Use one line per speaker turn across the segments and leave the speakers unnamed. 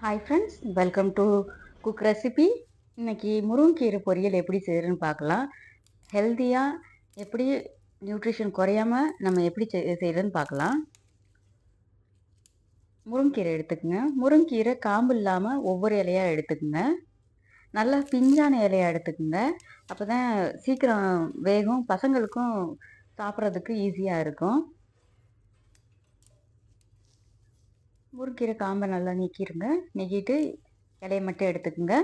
Hi friends, welcome to cook recipe. இன்னைக்கு முருங்கைக்கீரை பொரியல் எப்படி செய்யறதுன்னு பார்க்கலாம். ஹெல்த்தியாக எப்படி நியூட்ரிஷன் குறையாம நம்ம எப்படி செய்யறதுன்னு பார்க்கலாம். முருங்கைக்கீரை எடுத்துக்கங்க. முருங்கைக்கீரை காம்பு இல்லாமல் ஒவ்வொரு இலையாக எடுத்துக்கங்க. நல்லா பிஞ்சான இலையாக எடுத்துக்கங்க. அப்போ தான் சீக்கிரம் வேகும், பசங்களுக்கும் சாப்பிட்றதுக்கு ஈஸியாக இருக்கும். முருங்கைக்கீரை காம்பை நல்லா நீக்கிடுங்க. நீக்கிட்டு இலையை மட்டும் எடுத்துக்கங்க.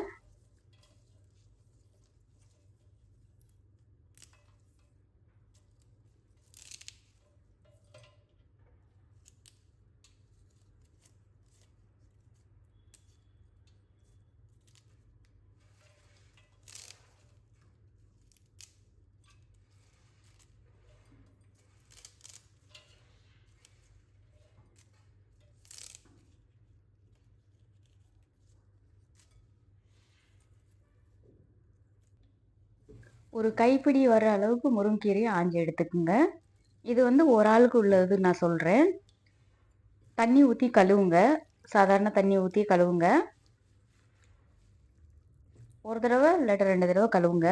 ஒரு கைப்பிடி வர அளவுக்கு முருங்கைக்கீரையை ஆஞ்சு எடுத்துக்குங்க. இது வந்து ஒரு ஆளுக்கு உள்ளது நான் சொல்கிறேன். தண்ணி ஊற்றி கழுவுங்க. சாதாரண தண்ணி ஊற்றி கழுவுங்க. ஒரு தடவை இல்லாட்ட 2 தடவை கழுவுங்க.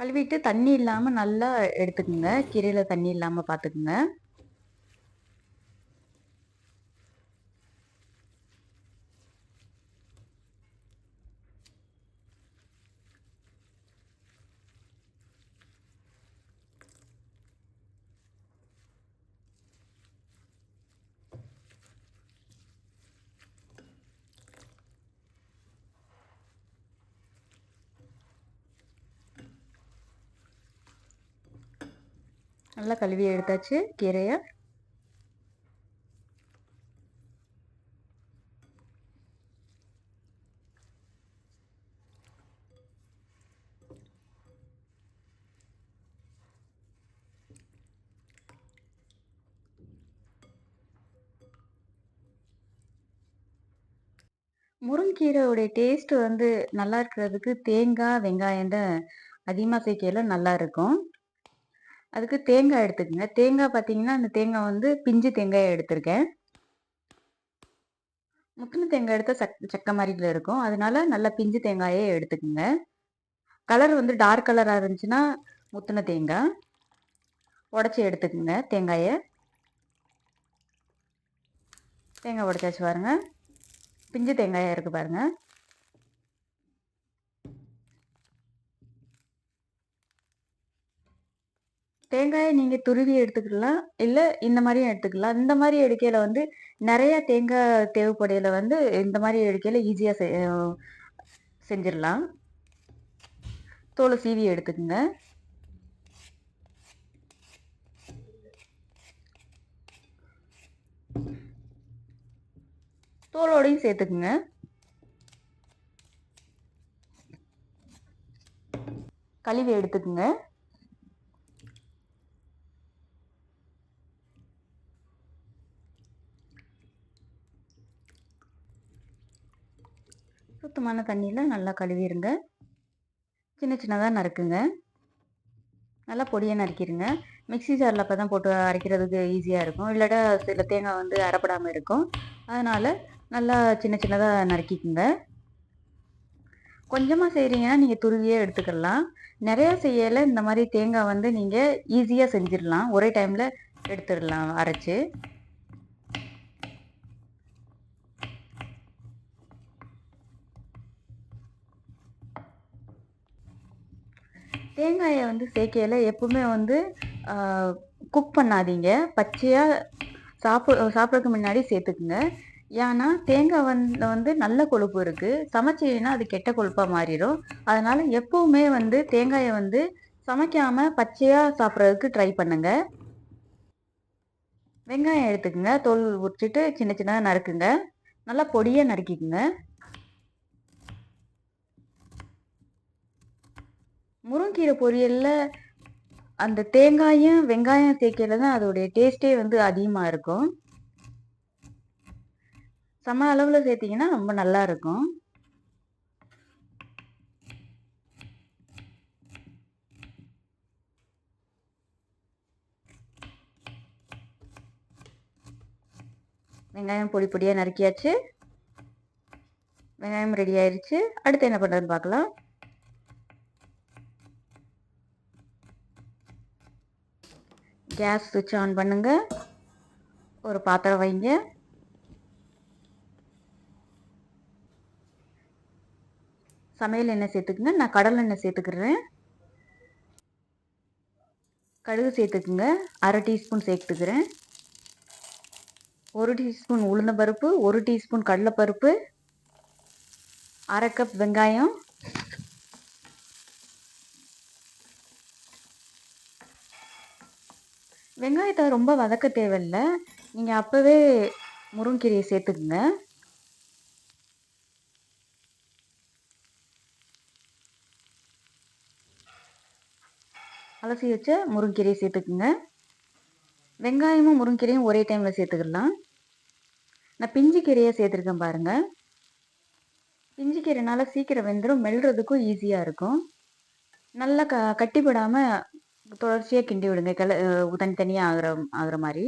கழுவிட்டு தண்ணி இல்லாமல் நல்லா எடுத்துக்குங்க. கீரையில் தண்ணி இல்லாமல் பார்த்துக்குங்க. நல்லா கழுவி எடுத்தாச்சு கீரையை. முருங்கீரையோடைய டேஸ்ட் வந்து நல்லா இருக்கிறதுக்கு தேங்காய், வெங்காயம் தான் அதிகமாக சேர்க்கையில நல்லா இருக்கும். அதுக்கு தேங்காய் எடுத்துக்கங்க. தேங்காய் பார்த்தீங்கன்னா, அந்த தேங்காய் வந்து பிஞ்சு தேங்காயை எடுத்திருக்கேன். முத்தின தேங்காய் எடுத்தா சக்க மாதிரில இருக்கும். அதனால நல்லா பிஞ்சு தேங்காயே எடுத்துக்கங்க. கலர் வந்து டார்க் கலராக இருந்துச்சுன்னா முத்தின தேங்காய் உடச்சி எடுத்துக்கங்க. தேங்காய் உடச்சாச்சு பாருங்க. பிஞ்சு தேங்காயாக இருக்கு பாருங்க. தேங்காயை நீங்கள் துருவி எடுத்துக்கலாம், இல்லை இந்த மாதிரியும் எடுத்துக்கலாம். இந்த மாதிரி எடுக்கையில் வந்து நிறைய தேங்காய் தேவைப்படையில வந்து இந்த மாதிரி எடுக்கையில் ஈஸியாக செஞ்சிடலாம். தோலை சீவி எடுத்துக்கோங்க. தோலோடையும் சேர்த்துக்குங்க. கழுவி எடுத்துக்குங்க. சுத்தமான தண்ணியில் நல்லா கழுவிடுங்க. சின்ன சின்னதாக நறுக்குங்க. நல்லா பொடியாக நறுக்கிடுங்க. மிக்ஸி ஜாரில் அப்போ தான் போட்டு அரைக்கிறதுக்கு ஈஸியாக இருக்கும். இல்லாட்டா சில தேங்காய் வந்து அரைப்படாமல் இருக்கும். அதனால் நல்லா சின்ன சின்னதாக நறுக்கிக்குங்க. கொஞ்சமாக செய்கிறீங்கன்னா நீங்கள் துருவியே எடுத்துக்கலாம். நிறையா செய்யலை இந்த மாதிரி தேங்காய் வந்து நீங்கள் ஈஸியாக செஞ்சிடலாம். ஒரே டைமில் எடுத்துடலாம் அரைச்சி. தேங்காயை வந்து சேர்க்கையில் எப்பவுமே வந்து குக் பண்ணாதீங்க. பச்சையாக சாப்பிட்றதுக்கு முன்னாடி சேர்த்துக்குங்க. ஏன்னா தேங்காய் வந்து நல்ல கொழுப்பு இருக்குது. சமைச்சிங்கன்னா அது கெட்ட கொழுப்பாக மாறிடும். அதனால் எப்பவுமே வந்து தேங்காயை வந்து சமைக்காமல் பச்சையாக சாப்பிட்றதுக்கு ட்ரை பண்ணுங்க. வெங்காயம் எடுத்துக்குங்க. தோல் உரிச்சிட்டு சின்ன சின்னதாக நறுக்குங்க. நல்லா பொடியாக நறுக்கிக்குங்க. முருங்கீரை பொரியலில் அந்த தேங்காயும் வெங்காயம் சேர்க்கையில தான் அதோடைய டேஸ்ட்டே வந்து அதிகமாக இருக்கும். சம அளவில் சேர்த்திங்கன்னா ரொம்ப நல்லா இருக்கும். வெங்காயம் பொடி பொடியாக நறுக்கியாச்சு. வெங்காயம் ரெடி ஆயிடுச்சு. அடுத்து என்ன பண்ணுறதுன்னு பார்க்கலாம். கேஸ் சுவிட்ச் ஆன் பண்ணுங்க. ஒரு பாத்திரம் வைங்க. சமையல் எண்ணெய் சேர்த்துக்குங்க. நான் கடலை எண்ணெய் சேர்த்துக்கிறேன். கடுகு சேர்த்துக்குங்க. 1/2 டீஸ்பூன் சேர்த்துக்கிறேன். 1 டீஸ்பூன் உளுந்தம்பருப்பு, 1 டீஸ்பூன் கடலைப்பருப்பு, 1/2 கப் வெங்காயம், வெங்காயத்தை ரொம்ப வதக்க தேவையில்லை. நீங்கள் அப்போவே முருங்கீரையை சேர்த்துக்குங்க. அலசி வச்ச முருங்கீரையை சேர்த்துக்குங்க. வெங்காயமும் முருங்கீரையும் ஒரே டைமில் சேர்த்துக்கலாம். நான் பிஞ்சு கீரையை சேர்த்துருக்கேன் பாருங்கள். பிஞ்சு கீரைனால சீக்கிரம் வெந்துடும், மெல்றதுக்கும் ஈஸியாக இருக்கும். நல்லா கட்டிப்படாமல் தொடர்ச்சியாக கிண்டி விடுங்க. தனித்தனியாக ஆகிற மாதிரி.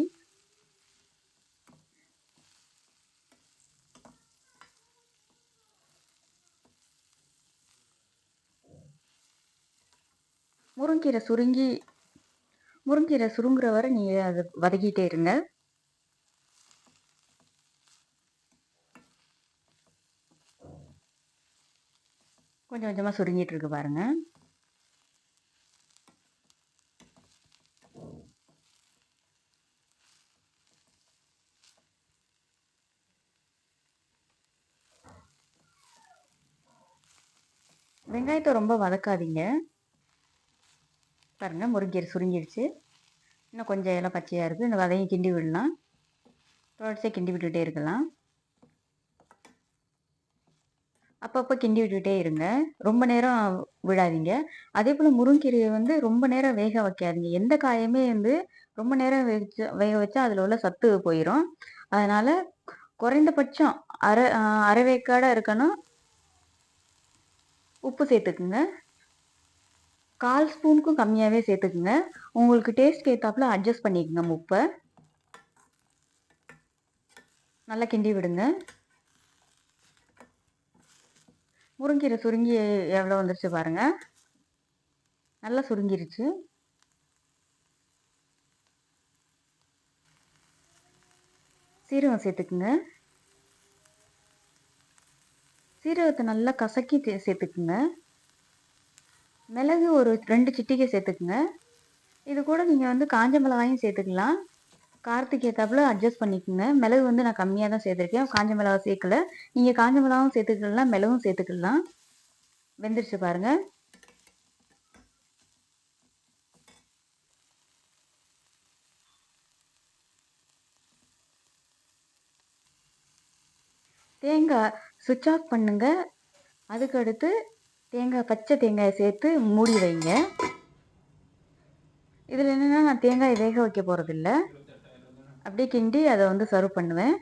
முருங்கீரை சுருங்குற வரை நீங்கள் அதை வதக்கிட்டே இருங்க. கொஞ்சம் கொஞ்சமாக சுருங்கிட்டு இருக்கு பாருங்க. வெங்காயத்தை ரொம்ப வதக்காதீங்க. பாருங்க, முருங்கீரை சுருங்கிடுச்சு. இன்னும் கொஞ்சம் எல்லாம் பச்சையாக இருக்குது. இந்த வதையும் கிண்டி விடலாம். தொடர்ச்சியாக கிண்டி விட்டுகிட்டே இருக்கலாம். அப்பப்போ கிண்டி விட்டுகிட்டே இருங்க. ரொம்ப நேரம் விடாதீங்க. அதே போல் முருங்கீரையை ரொம்ப நேரம் வேக வைக்காதீங்க. எந்த காயுமே ரொம்ப நேரம் வேக வச்சா அதில் உள்ள சத்து போயிடும். அதனால் குறைந்தபட்சம் அரை வேக்காடாக இருக்கணும். உப்பு சேர்த்துக்குங்க. 1/4 ஸ்பூனுக்கும் கம்மியாகவே சேர்த்துக்குங்க. உங்களுக்கு டேஸ்ட்க்கு ஏற்றாப்புல அட்ஜஸ்ட் பண்ணிக்கோங்க உப்பை. நல்லா கிண்டி விடுங்க. முருங்கீரை சுருங்கி எவ்வளோ வந்துருச்சு பாருங்கள். நல்லா சுருங்கிருச்சு. சீரகம் சேர்த்துக்குங்க. சீரகத்தை நல்லா கசக்கி சேர்த்துக்குங்க. மிளகு ஒரு 2 சிட்டிகை சேர்த்துக்குங்க. இது கூட நீங்கள் காஞ்ச மிளகாயும் சேர்த்துக்கலாம். காரத்துக்கு ஏற்றாப்புல அட்ஜஸ்ட் பண்ணிக்கோங்க. மிளகு நான் கம்மியாக தான் சேர்த்துருக்கேன். காஞ்ச மிளகா சேர்க்கல. நீங்கள் காஞ்ச மிளகாவும் சேர்த்துக்கலாம், மிளகும் சேர்த்துக்கலாம். வெந்துருச்சு பாருங்கள். தேங்காய் சுவிட்ச் ஆஃப் பண்ணுங்க. அதுக்கடுத்து பச்சை தேங்காயை சேர்த்து மூடி வைங்க. இதில் என்னென்னா, நான் தேங்காயை வேக வைக்க போகிறதில்ல. அப்படியே கிண்டி அதை சர்வ் பண்ணுவேன்.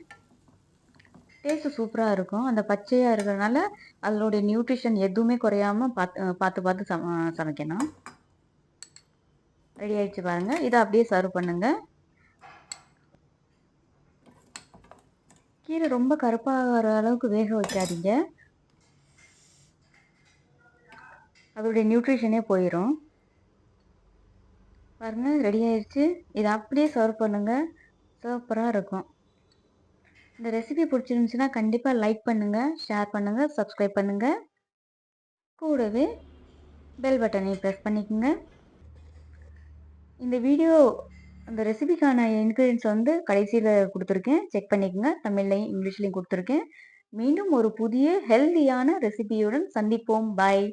டேஸ்ட்டு சூப்பராக இருக்கும். அந்த பச்சையாக இருக்கிறதுனால அதனுடைய நியூட்ரிஷன் எதுவுமே குறையாமல் பார்த்து சமைக்கணும். ரெடி ஆகிடுச்சு பாருங்கள். இதை அப்படியே சர்வ் பண்ணுங்கள். கீரை ரொம்ப கருப்பாகிற அளவுக்கு வேக வைக்காதீங்க. அதோடைய நியூட்ரிஷனே போயிடும். பாருங்கள், ரெடி ஆயிடுச்சு. இதை அப்படியே சர்வ் பண்ணுங்கள். சூப்பராக இருக்கும். இந்த ரெசிபி பிடிச்சிருந்துச்சுன்னா கண்டிப்பாக லைக் பண்ணுங்கள், ஷேர் பண்ணுங்கள், சப்ஸ்கிரைப் பண்ணுங்கள். கூடவே பெல் பட்டனையும் ப்ரெஸ் பண்ணிக்கோங்க. இந்த ரெசிபிக்கான இன்க்ரீடியன்ஸ் கடைசியில் கொடுத்துருக்கேன். செக் பண்ணிக்கோங்க. தமிழ்லையும் இங்கிலீஷ்லையும் கொடுத்துருக்கேன். மீண்டும் ஒரு புதிய ஹெல்தியான ரெசிபியுடன் சந்திப்போம். பாய்.